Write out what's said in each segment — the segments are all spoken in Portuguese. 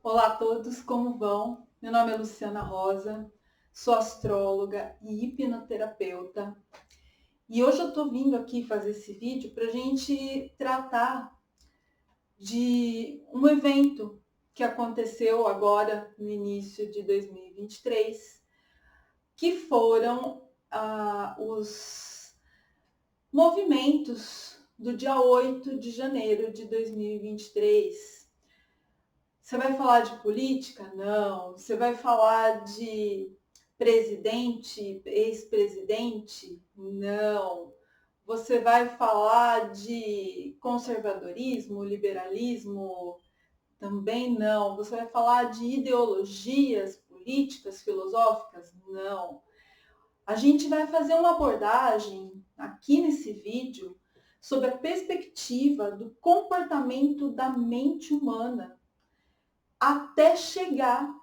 Olá a todos, como vão? Meu nome é Luciana Rosa, sou astróloga e hipnoterapeuta. E hoje eu estou vindo aqui fazer esse vídeo para a gente tratar de um evento que aconteceu agora no início de 2023, que foram os movimentos do dia 8 de janeiro de 2023. Você vai falar de política? Não. Você vai falar de presidente, ex-presidente? Não. Você vai falar de conservadorismo, liberalismo? Também não. Você vai falar de ideologias políticas, filosóficas? Não. A gente vai fazer uma abordagem aqui nesse vídeo sobre a perspectiva do comportamento da mente humana até chegar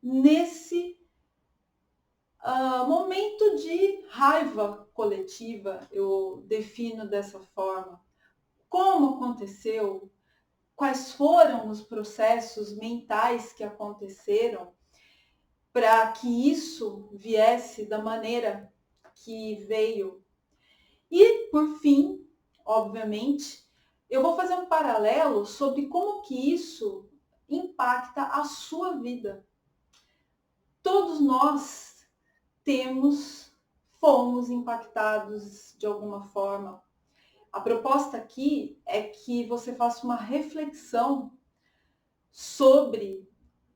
nesse momento de raiva coletiva, eu defino dessa forma. Como aconteceu? Quais foram os processos mentais que aconteceram para que isso viesse da maneira que veio? E, por fim, obviamente, eu vou fazer um paralelo sobre como que isso impacta a sua vida. Todos nós fomos impactados de alguma forma. A proposta aqui é que você faça uma reflexão sobre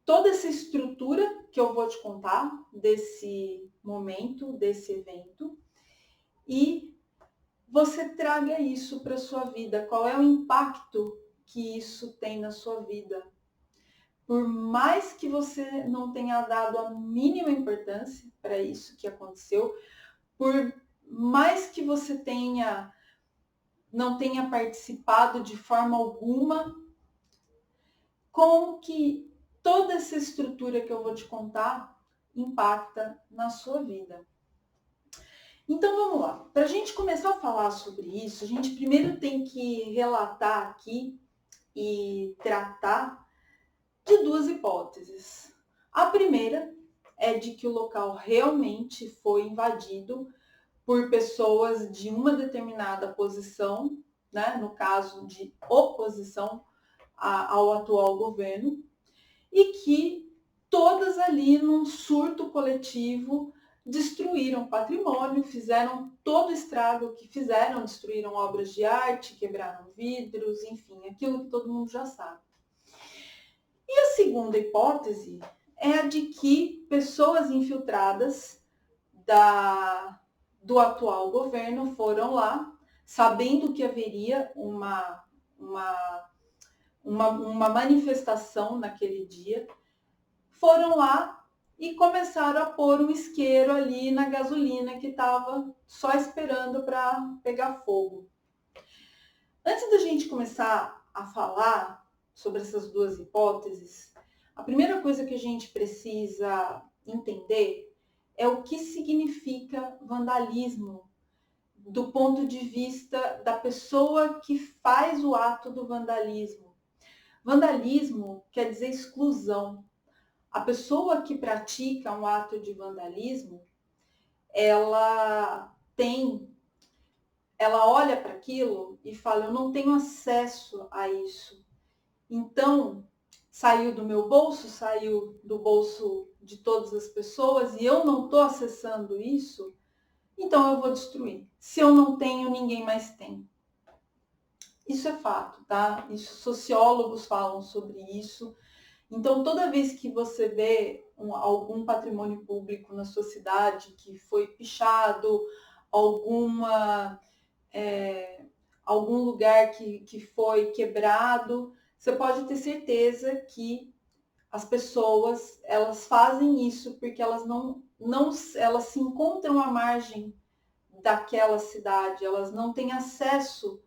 toda essa estrutura que eu vou te contar desse momento, desse evento, e você traga isso para a sua vida. Qual é o impacto que isso tem na sua vida? Por mais que você não tenha dado a mínima importância para isso que aconteceu, por mais que você não tenha participado de forma alguma, como que toda essa estrutura que eu vou te contar impacta na sua vida. Então vamos lá. Para a gente começar a falar sobre isso, a gente primeiro tem que relatar aqui e tratar de duas hipóteses. A primeira é de que o local realmente foi invadido por pessoas de uma determinada posição, né, no caso de oposição ao atual governo, e que todas ali num surto coletivo destruíram patrimônio, fizeram todo o estrago que fizeram, destruíram obras de arte, quebraram vidros, enfim, aquilo que todo mundo já sabe. E a segunda hipótese é a de que pessoas infiltradas do atual governo foram lá, sabendo que haveria uma manifestação naquele dia, foram lá e começaram a pôr um isqueiro ali na gasolina que estava só esperando para pegar fogo. Antes da gente começar a falar sobre essas duas hipóteses, a primeira coisa que a gente precisa entender é o que significa vandalismo do ponto de vista da pessoa que faz o ato do vandalismo. Vandalismo quer dizer exclusão. A pessoa que pratica um ato de vandalismo, ela olha para aquilo e fala, eu não tenho acesso a isso. Então, saiu do meu bolso, saiu do bolso de todas as pessoas e eu não estou acessando isso, então eu vou destruir. Se eu não tenho, ninguém mais tem. Isso é fato, tá? Isso, sociólogos falam sobre isso. Então, toda vez que você vê algum patrimônio público na sua cidade que foi pichado, algum lugar que foi quebrado, você pode ter certeza que as pessoas, elas fazem isso porque elas elas se encontram à margem daquela cidade, elas não têm acesso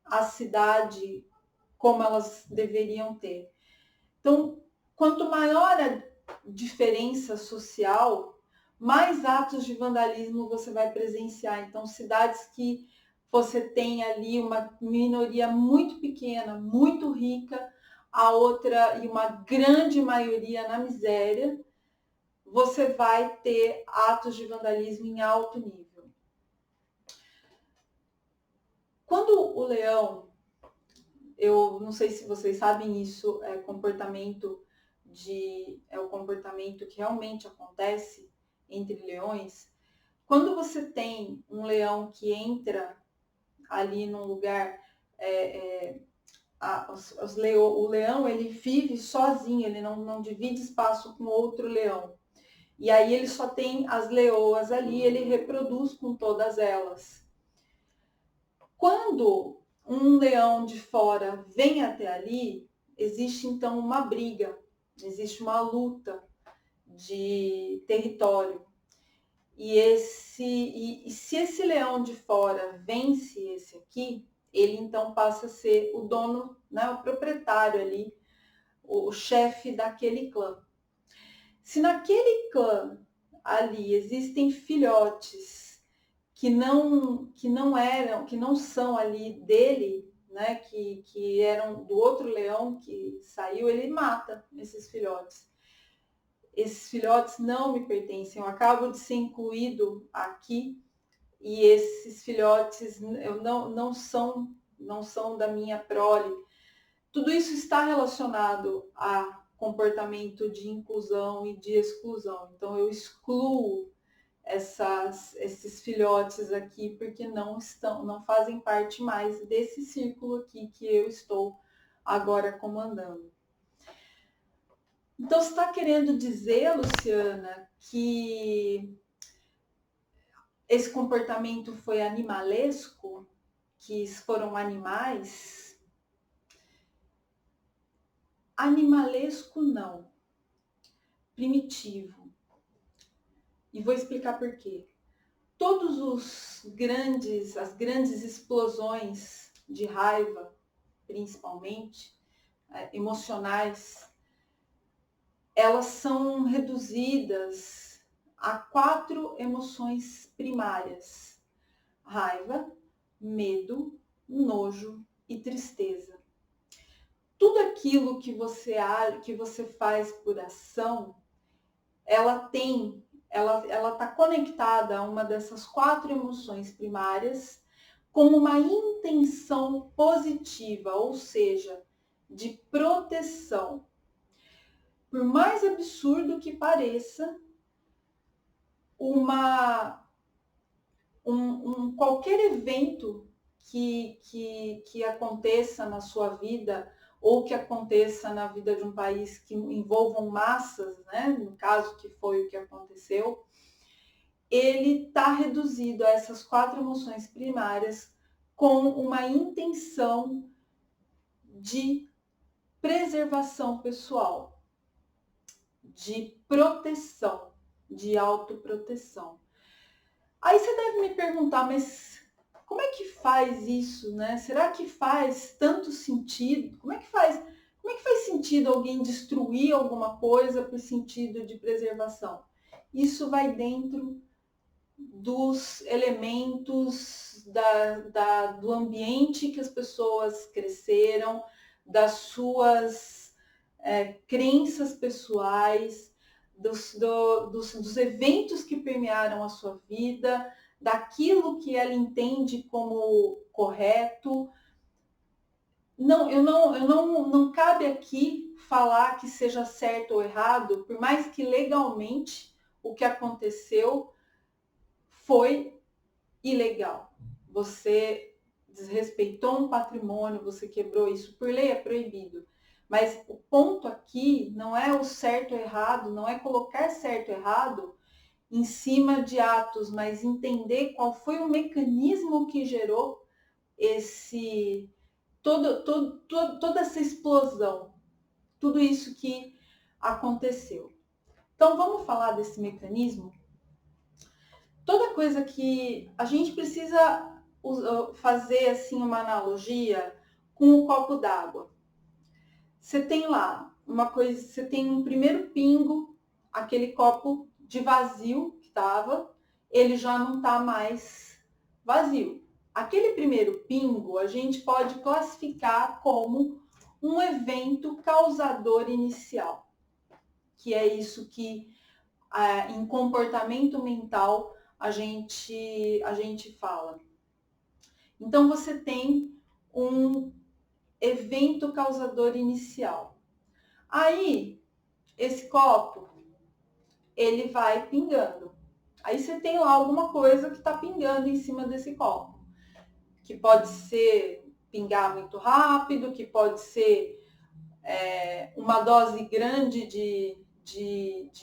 à cidade como elas deveriam ter. Então, quanto maior a diferença social, mais atos de vandalismo você vai presenciar. Então, cidades que você tem ali uma minoria muito pequena, muito rica, a outra e uma grande maioria na miséria, você vai ter atos de vandalismo em alto nível. Quando o leão, eu não sei se vocês sabem isso, é o comportamento que realmente acontece entre leões. Quando você tem um leão que entra ali num lugar, o leão ele vive sozinho, ele não divide espaço com outro leão. E aí ele só tem as leoas ali, ele reproduz com todas elas. Quando um leão de fora vem até ali, existe então uma briga, existe uma luta de território. E se esse leão de fora vence esse aqui, ele então passa a ser o dono, né, o proprietário ali, o chefe daquele clã. Se naquele clã ali existem filhotes que não são ali dele, né, que eram do outro leão que saiu, ele mata esses filhotes. Esses filhotes não me pertencem, eu acabo de ser incluído aqui e esses filhotes não são da minha prole. Tudo isso está relacionado a comportamento de inclusão e de exclusão. Então eu excluo esses filhotes aqui porque não fazem parte mais desse círculo aqui que eu estou agora comandando. Então você está querendo dizer, Luciana, que esse comportamento foi animalesco? Que foram animais? Animalesco não. Primitivo. E vou explicar por quê. Todas as grandes explosões de raiva, principalmente, emocionais, elas são reduzidas a 4 emoções primárias: raiva, medo, nojo e tristeza. Tudo aquilo que você faz por ação, ela está conectada a uma dessas 4 emoções primárias com uma intenção positiva, ou seja, de proteção. Por mais absurdo que pareça, qualquer evento que aconteça na sua vida ou que aconteça na vida de um país que envolvam massas, né, no caso que foi o que aconteceu, ele está reduzido a essas 4 emoções primárias com uma intenção de preservação pessoal, de proteção, de autoproteção. Aí você deve me perguntar, mas como é que faz isso, né? Será que faz tanto sentido? Como é que faz sentido alguém destruir alguma coisa por sentido de preservação? Isso vai dentro dos elementos do ambiente que as pessoas cresceram, das suas crenças pessoais, dos eventos que permearam a sua vida, daquilo que ela entende como correto. Não cabe aqui falar que seja certo ou errado, por mais que legalmente o que aconteceu foi ilegal. Você desrespeitou um patrimônio, você quebrou isso, por lei é proibido. Mas o ponto aqui não é o certo ou errado, não é colocar certo ou errado em cima de atos, mas entender qual foi o mecanismo que gerou toda essa explosão, tudo isso que aconteceu. Então vamos falar desse mecanismo? Toda coisa que a gente precisa fazer assim uma analogia com o copo d'água. Você tem lá você tem um primeiro pingo, aquele copo de vazio que estava, ele já não está mais vazio. Aquele primeiro pingo a gente pode classificar como um evento causador inicial, que é isso que em comportamento mental a gente fala. Então você tem um evento causador inicial. Aí esse copo ele vai pingando. Aí você tem lá alguma coisa que está pingando em cima desse copo, que pode ser pingar muito rápido, que pode ser uma dose grande de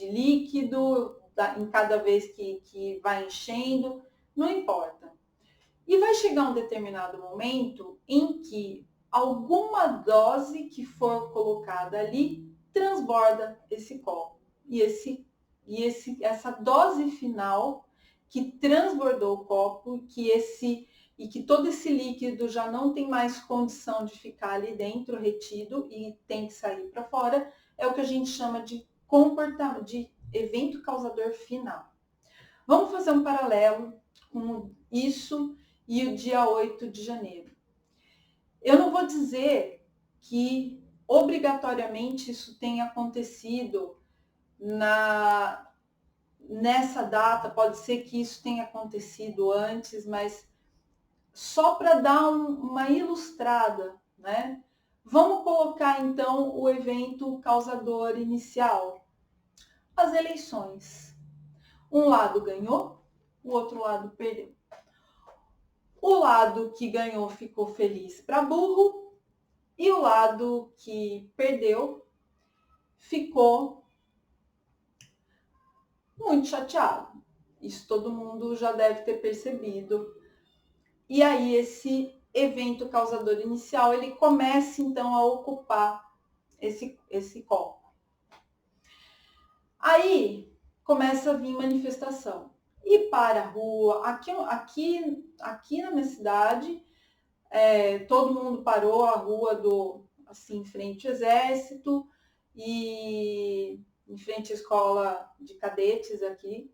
líquido em cada vez que vai enchendo, não importa. E vai chegar um determinado momento em que alguma dose que for colocada ali transborda esse copo. E essa dose final que transbordou o copo, e que todo esse líquido já não tem mais condição de ficar ali dentro retido e tem que sair para fora, é o que a gente chama de comportamento, de evento causador final. Vamos fazer um paralelo com isso e o dia 8 de janeiro. Eu não vou dizer que obrigatoriamente isso tenha acontecido nessa data, pode ser que isso tenha acontecido antes, mas só para dar uma ilustrada, né? Vamos colocar então o evento causador inicial, as eleições. Um lado ganhou, o outro lado perdeu. O lado que ganhou ficou feliz para burro e o lado que perdeu ficou muito chateado. Isso todo mundo já deve ter percebido. E aí esse evento causador inicial, ele começa então a ocupar esse copo. Aí começa a vir manifestação. E para a rua, aqui na minha cidade, todo mundo parou a rua assim, em frente ao exército e em frente à escola de cadetes aqui.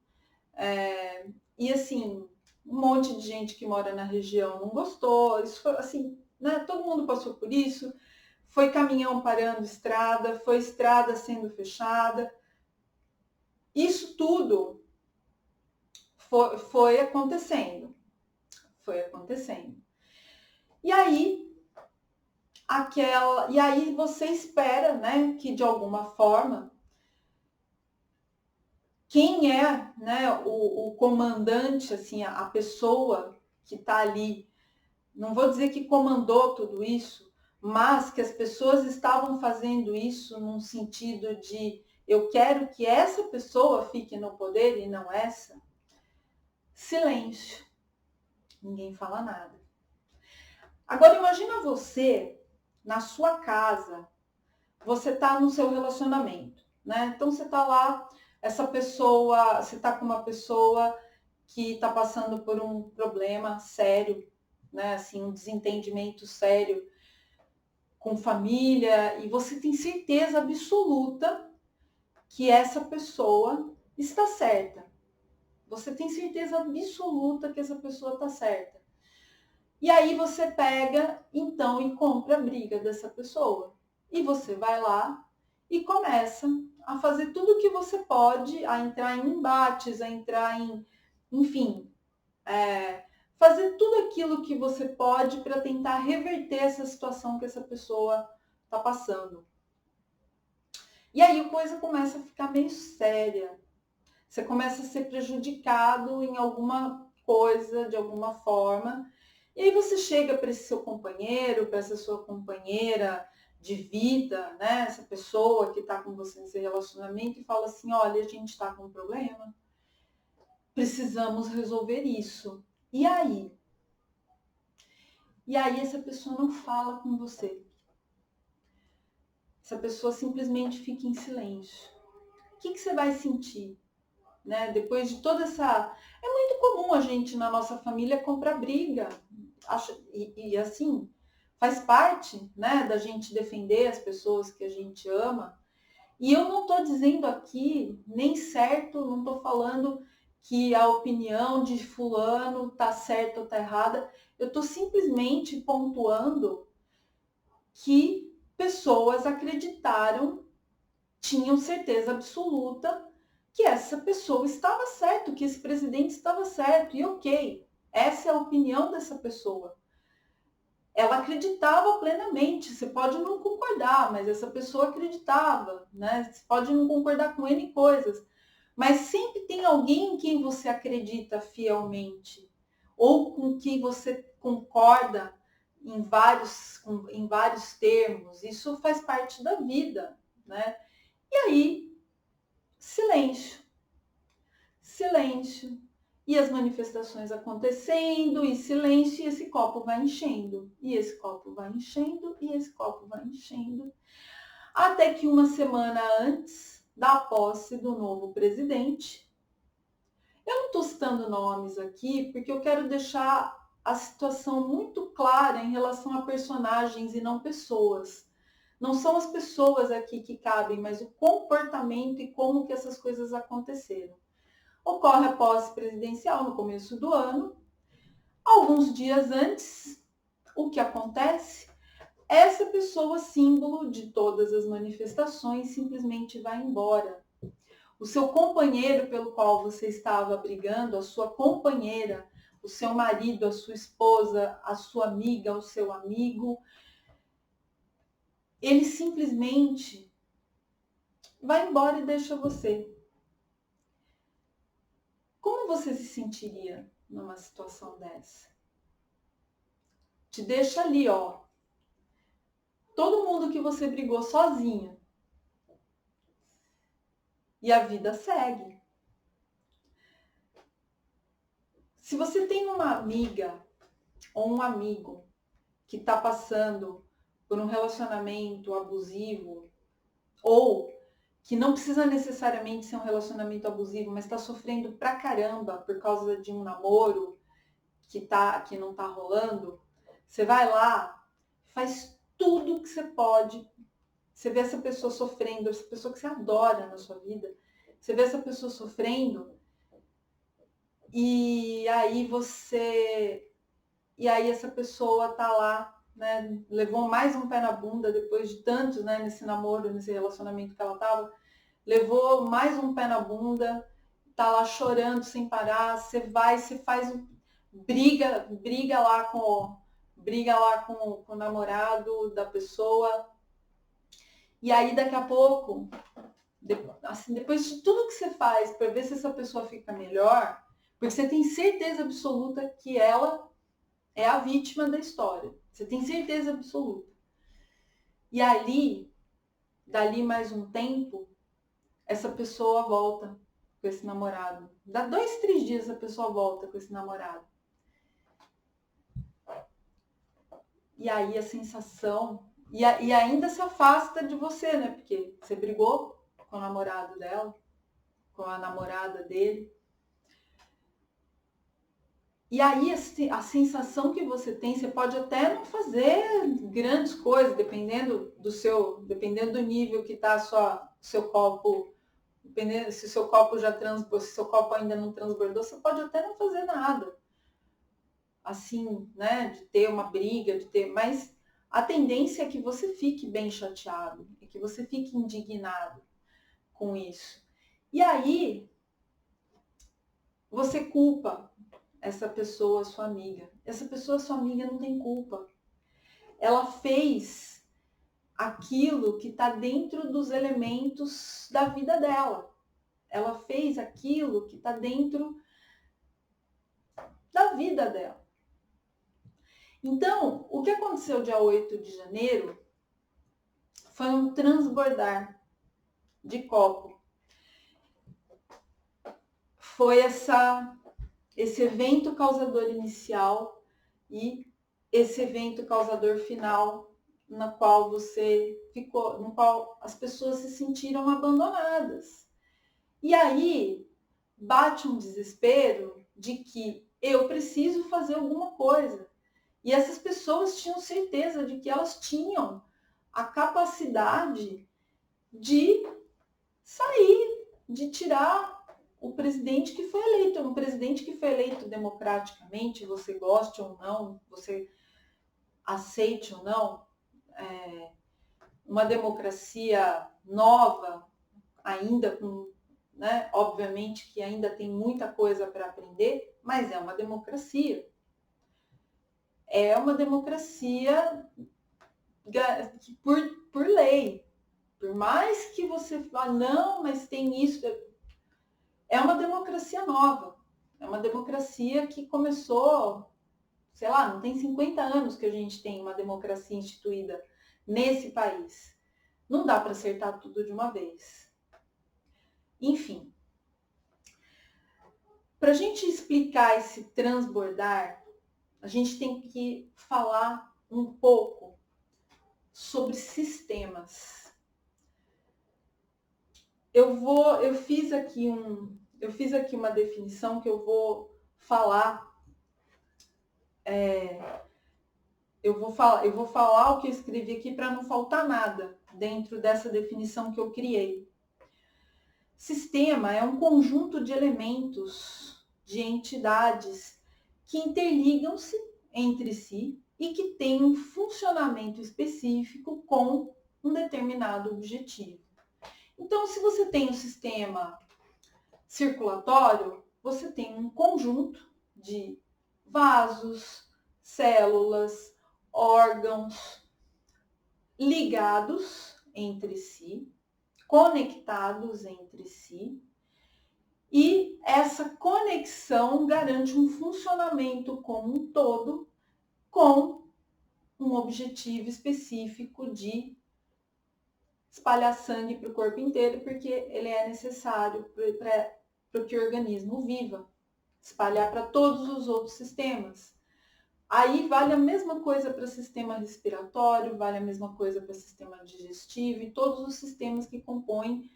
E assim, um monte de gente que mora na região não gostou. Isso foi assim, né? Todo mundo passou por isso. Foi caminhão parando estrada, foi estrada sendo fechada. Isso tudo foi acontecendo. Foi acontecendo. E aí você espera, né, que de alguma forma quem é, né, o comandante, assim, a pessoa que está ali, não vou dizer que comandou tudo isso, mas que as pessoas estavam fazendo isso num sentido de eu quero que essa pessoa fique no poder e não essa. Silêncio. Ninguém fala nada. Agora imagina você na sua casa, você está no seu relacionamento, né? Então você está lá, você está com uma pessoa que está passando por um problema sério, né? Assim, um desentendimento sério com família, e você tem certeza absoluta que essa pessoa está certa. Você tem certeza absoluta que essa pessoa está certa. E aí você pega, então, e compra a briga dessa pessoa. E você vai lá e começa a fazer tudo o que você pode, a entrar em embates, a entrar enfim, fazer tudo aquilo que você pode para tentar reverter essa situação que essa pessoa está passando. E aí a coisa começa a ficar meio séria. Você começa a ser prejudicado em alguma coisa, de alguma forma. E aí você chega para esse seu companheiro, para essa sua companheira de vida, né? Essa pessoa que está com você nesse relacionamento e fala assim, olha, a gente está com um problema, precisamos resolver isso. E aí? E aí essa pessoa não fala com você. Essa pessoa simplesmente fica em silêncio. O que você vai sentir? Né? Depois de toda essa... É muito comum a gente, na nossa família, comprar briga. E assim, faz parte, né, da gente defender as pessoas que a gente ama. E eu não estou dizendo aqui, nem certo, não estou falando que a opinião de fulano está certa ou está errada. Eu estou simplesmente pontuando que pessoas acreditaram, tinham certeza absoluta que essa pessoa estava certa, que esse presidente estava certo, e ok, essa é a opinião dessa pessoa. Ela acreditava plenamente, você pode não concordar, mas essa pessoa acreditava, né? Você pode não concordar com N coisas, mas sempre tem alguém em quem você acredita fielmente, ou com quem você concorda em vários termos. Isso faz parte da vida, né? E aí, silêncio, silêncio. E as manifestações acontecendo, e silêncio, e esse copo vai enchendo, e esse copo vai enchendo, e esse copo vai enchendo. Até que uma semana antes da posse do novo presidente, eu não estou citando nomes aqui, porque eu quero deixar a situação muito clara em relação a personagens e não pessoas. Não são as pessoas aqui que cabem, mas o comportamento e como que essas coisas aconteceram. Ocorre a posse presidencial no começo do ano. Alguns dias antes, o que acontece? Essa pessoa, símbolo de todas as manifestações, simplesmente vai embora. O seu companheiro pelo qual você estava brigando, a sua companheira, o seu marido, a sua esposa, a sua amiga, o seu amigo, ele simplesmente vai embora e deixa você. Como você se sentiria numa situação dessa? Te deixa ali, ó. Todo mundo que você brigou sozinho. E a vida segue. Se você tem uma amiga ou um amigo que está passando por um relacionamento abusivo, ou que não precisa necessariamente ser um relacionamento abusivo, mas está sofrendo pra caramba por causa de um namoro que não tá rolando, você vai lá, faz tudo que você pode. Você vê essa pessoa sofrendo, essa pessoa que você adora na sua vida, você vê essa pessoa sofrendo, e aí essa pessoa tá lá, né, levou mais um pé na bunda depois de tantos, né, nesse namoro, nesse relacionamento que ela tava, levou mais um pé na bunda, tá lá chorando sem parar, você faz briga lá com o namorado da pessoa, e aí daqui a pouco, depois de tudo que você faz para ver se essa pessoa fica melhor, porque você tem certeza absoluta que ela é a vítima da história. Você tem certeza absoluta. E dali mais um tempo, essa pessoa volta com esse namorado. Dá 2, 3 dias a pessoa volta com esse namorado. E aí a sensação... E ainda se afasta de você, né? Porque você brigou com o namorado dela, com a namorada dele. E aí a sensação que você tem, você pode até não fazer grandes coisas, dependendo do nível que está seu copo, dependendo se o seu copo já transbordou, se o seu copo ainda não transbordou, você pode até não fazer nada. Assim, né, de ter uma briga, mas a tendência é que você fique bem chateado, é que você fique indignado com isso. E aí você culpa essa pessoa, sua amiga. Essa pessoa, sua amiga, não tem culpa. Ela fez aquilo que está dentro dos elementos da vida dela. Ela fez aquilo que está dentro da vida dela. Então, o que aconteceu dia 8 de janeiro foi um transbordar de copo. Foi esse evento causador inicial e esse evento causador final, no qual as pessoas se sentiram abandonadas. E aí bate um desespero de que eu preciso fazer alguma coisa. E essas pessoas tinham certeza de que elas tinham a capacidade de sair, de tirar o presidente que foi eleito, um presidente que foi eleito democraticamente, você goste ou não, você aceite ou não, uma democracia nova, ainda com, né, obviamente que ainda tem muita coisa para aprender, mas é uma democracia. É uma democracia por lei. Por mais que você fale, não, mas tem isso. É uma democracia nova. É uma democracia que começou, sei lá, não tem 50 anos que a gente tem uma democracia instituída nesse país. Não dá para acertar tudo de uma vez. Enfim, para a gente explicar esse transbordar, a gente tem que falar um pouco sobre sistemas. Eu fiz aqui uma definição que eu vou falar. Eu vou falar o que eu escrevi aqui para não faltar nada dentro dessa definição que eu criei. Sistema é um conjunto de elementos, de entidades que interligam-se entre si e que têm um funcionamento específico com um determinado objetivo. Então, se você tem um sistema circulatório, você tem um conjunto de vasos, células, órgãos ligados entre si, conectados entre si, e essa conexão garante um funcionamento como um todo com um objetivo específico de espalhar sangue para o corpo inteiro, porque ele é necessário para que o organismo viva, espalhar para todos os outros sistemas. Aí vale a mesma coisa para o sistema respiratório, vale a mesma coisa para o sistema digestivo e todos os sistemas que compõem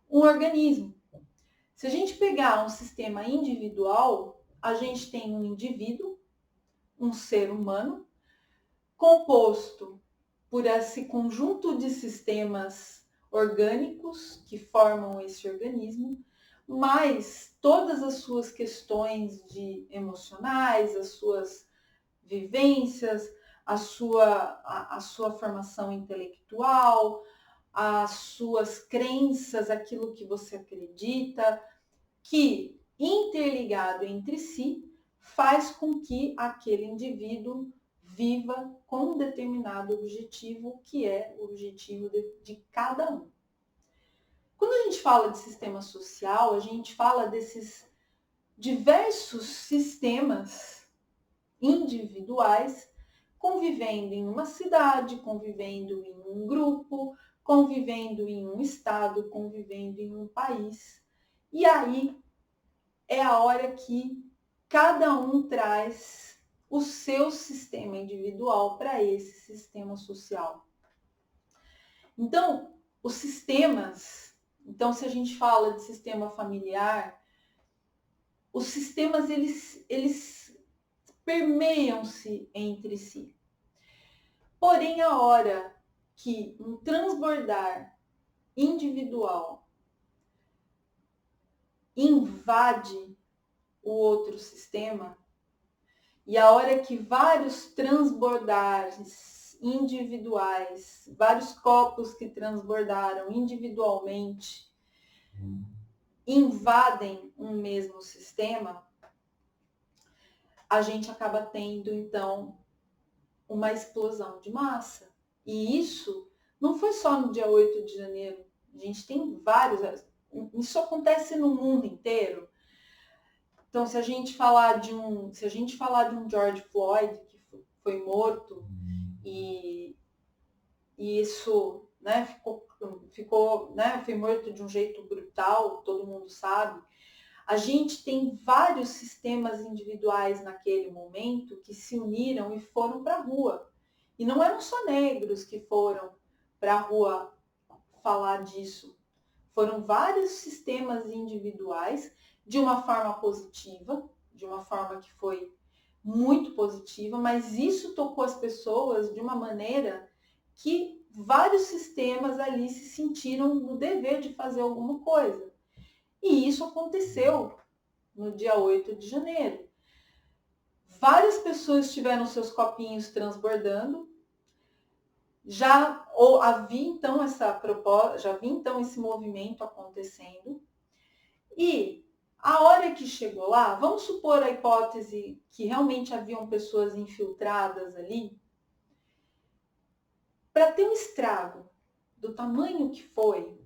um organismo. Se a gente pegar um sistema individual, a gente tem um indivíduo, um ser humano, composto por esse conjunto de sistemas orgânicos que formam esse organismo, mais todas as suas questões emocionais, as suas vivências, a sua formação intelectual, as suas crenças, aquilo que você acredita, que interligado entre si faz com que aquele indivíduo viva com um determinado objetivo, que é o objetivo de cada um. Quando a gente fala de sistema social, a gente fala desses diversos sistemas individuais convivendo em uma cidade, convivendo em um grupo, convivendo em um estado, convivendo em um país. E aí é a hora que cada um traz o seu sistema individual para esse sistema social. Então, os sistemas, se a gente fala de sistema familiar, os sistemas eles permeiam-se entre si. Porém, a hora que um transbordar individual invade o outro sistema, e a hora que vários transbordares individuais, vários copos que transbordaram individualmente, invadem um mesmo sistema, a gente acaba tendo, então, uma explosão de massa. E isso não foi só no dia 8 de janeiro. A gente tem vários. Isso acontece no mundo inteiro. Então, se a gente falar de um George Floyd, que foi morto, e isso, né, foi morto de um jeito brutal, todo mundo sabe. A gente tem vários sistemas individuais naquele momento que se uniram e foram para a rua. E não eram só negros que foram para a rua falar disso. Foram vários sistemas individuais de uma forma positiva, de uma forma que foi muito positiva, mas isso tocou as pessoas de uma maneira que vários sistemas ali se sentiram no dever de fazer alguma coisa. E isso aconteceu no dia 8 de janeiro. Várias pessoas tiveram seus copinhos transbordando, havia então essa proposta, já havia então esse movimento acontecendo, e a hora que chegou lá, vamos supor a hipótese que realmente haviam pessoas infiltradas ali, para ter um estrago do tamanho que foi,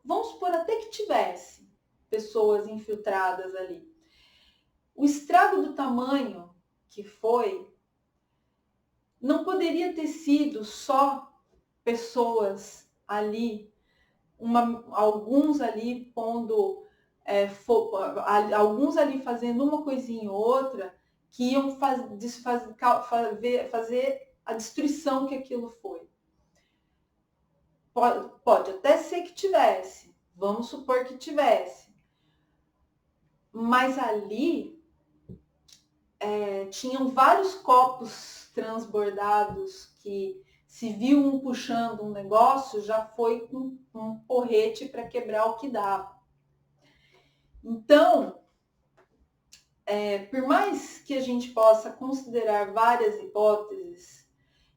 vamos supor até que tivesse pessoas infiltradas ali. O estrago do tamanho que foi não poderia ter sido só pessoas ali, alguns ali pondo, alguns ali fazendo uma coisinha ou outra, que iam fazer a destruição que aquilo foi. Pode até ser que tivesse, vamos supor que tivesse, mas ali tinham vários copos transbordados que, se viu um puxando um negócio, já foi com um porrete para quebrar o que dava. Então, por mais que a gente possa considerar várias hipóteses,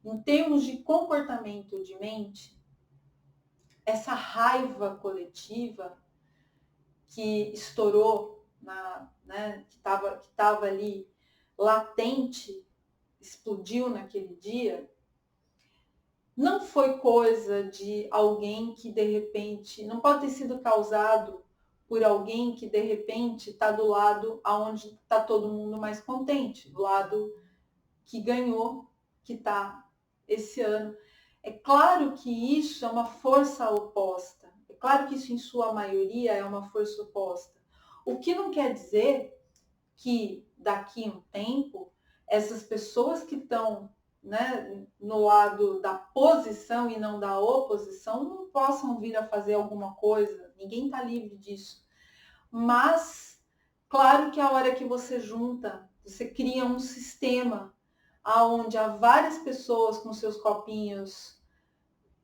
em termos de comportamento de mente, essa raiva coletiva que estourou, que estava ali latente, explodiu naquele dia, não foi coisa de alguém que de repente, não pode ter sido causado por alguém que de repente está do lado aonde está todo mundo mais contente, do lado que ganhou, que está esse ano. É claro que isso é uma força oposta. É claro que isso, em sua maioria, é uma força oposta. O que não quer dizer que daqui a um tempo essas pessoas que estão, no lado da posição e não da oposição não possam vir a fazer alguma coisa. Ninguém está livre disso. Mas, claro que a hora que você junta, você cria um sistema onde há várias pessoas com seus copinhos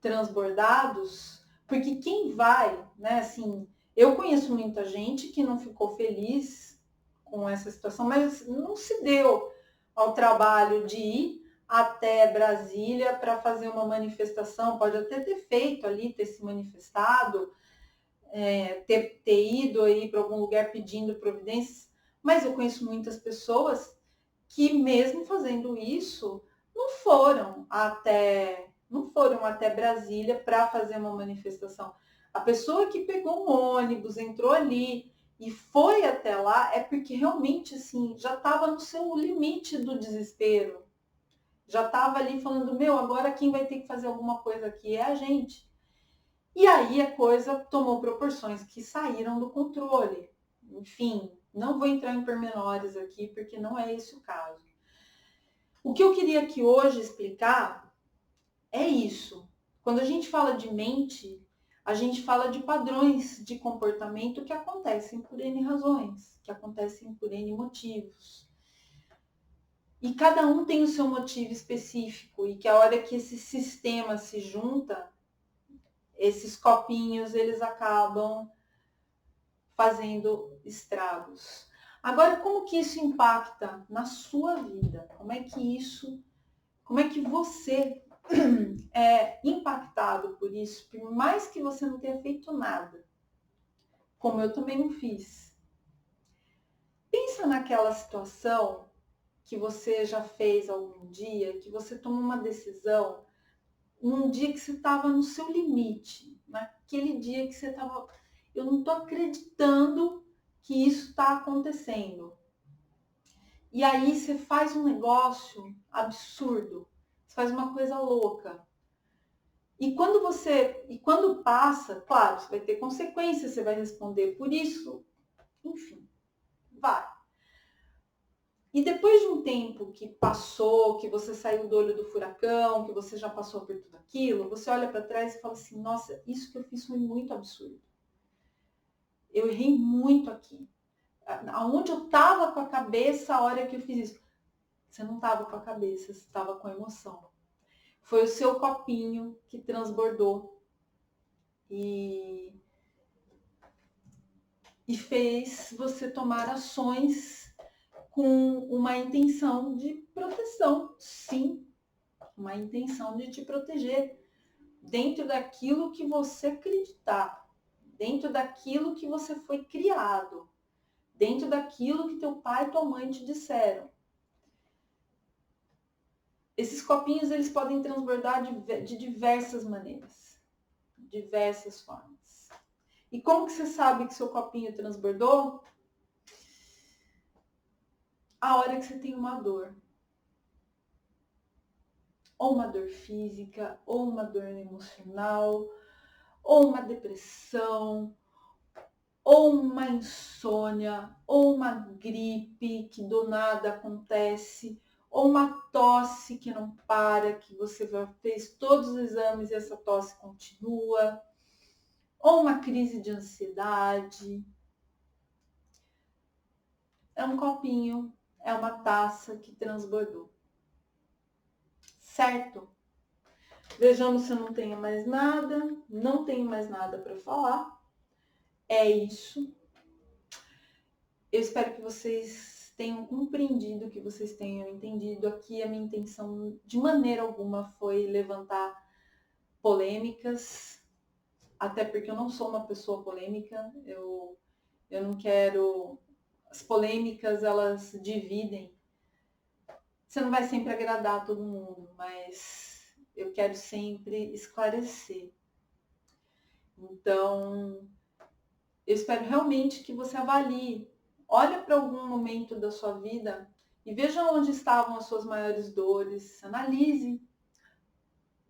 transbordados, porque quem vai, assim, eu conheço muita gente que não ficou feliz com essa situação, mas não se deu ao trabalho de ir até Brasília para fazer uma manifestação, pode até ter feito ali, ter se manifestado, ter ido aí para algum lugar pedindo providências, mas eu conheço muitas pessoas que mesmo fazendo isso, não foram até Brasília para fazer uma manifestação. A pessoa que pegou um ônibus, entrou ali e foi até lá, é porque realmente assim, já estava no seu limite do desespero. Já estava ali falando, agora quem vai ter que fazer alguma coisa aqui é a gente. E aí a coisa tomou proporções que saíram do controle. Enfim, não vou entrar em pormenores aqui, porque não é esse o caso. O que eu queria aqui hoje explicar é isso. Quando a gente fala de mente, a gente fala de padrões de comportamento que acontecem por N razões, que acontecem por N motivos. E cada um tem o seu motivo específico, e que a hora que esse sistema se junta, esses copinhos, eles acabam fazendo estragos. Agora, como que isso impacta na sua vida? Como é que você é impactado por isso, por mais que você não tenha feito nada, como eu também não fiz. Pensa naquela situação que você já fez algum dia, que você tomou uma decisão, num dia que você estava no seu limite, naquele dia que você estava, eu não estou acreditando que isso está acontecendo. E aí você faz um negócio absurdo, você faz uma coisa louca. E quando passa, claro, você vai ter consequências, você vai responder por isso, enfim, vai. E depois de um tempo que passou, que você saiu do olho do furacão, que você já passou por tudo aquilo, você olha para trás e fala assim, nossa, isso que eu fiz foi muito absurdo. Eu errei muito aqui. Aonde eu estava com a cabeça a hora que eu fiz isso? Você não estava com a cabeça, você estava com a emoção. Foi o seu copinho que transbordou e fez você tomar ações com uma intenção de proteção, sim. uma intenção de te proteger dentro daquilo que você acreditar, dentro daquilo que você foi criado, dentro daquilo que teu pai e tua mãe te disseram. Esses copinhos, eles podem transbordar de diversas maneiras, diversas formas. E como que você sabe que seu copinho transbordou? A hora que você tem uma dor. Ou uma dor física, ou uma dor emocional, ou uma depressão, ou uma insônia, ou uma gripe que do nada acontece, ou uma tosse que não para, que você fez todos os exames e essa tosse continua, ou uma crise de ansiedade. É um copinho, é uma taça que transbordou. Certo? Vejamos se eu não tenho mais nada. Não tenho mais nada para falar. É isso. Eu espero que vocês tenham compreendido, que vocês tenham entendido. Aqui a minha intenção de maneira alguma foi levantar polêmicas, até porque eu não sou uma pessoa polêmica. Eu não quero... As polêmicas, elas dividem. Você não vai sempre agradar a todo mundo, mas eu quero sempre esclarecer. Então, eu espero realmente que você avalie. Olha para algum momento da sua vida e veja onde estavam as suas maiores dores. Analise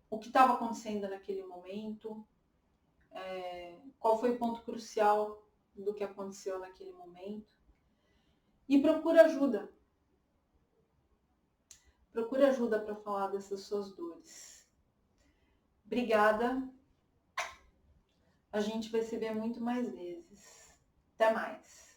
o que estava acontecendo naquele momento, qual foi o ponto crucial do que aconteceu naquele momento. E procura ajuda. Procura ajuda para falar dessas suas dores. Obrigada. A gente vai se ver muito mais vezes. Até mais.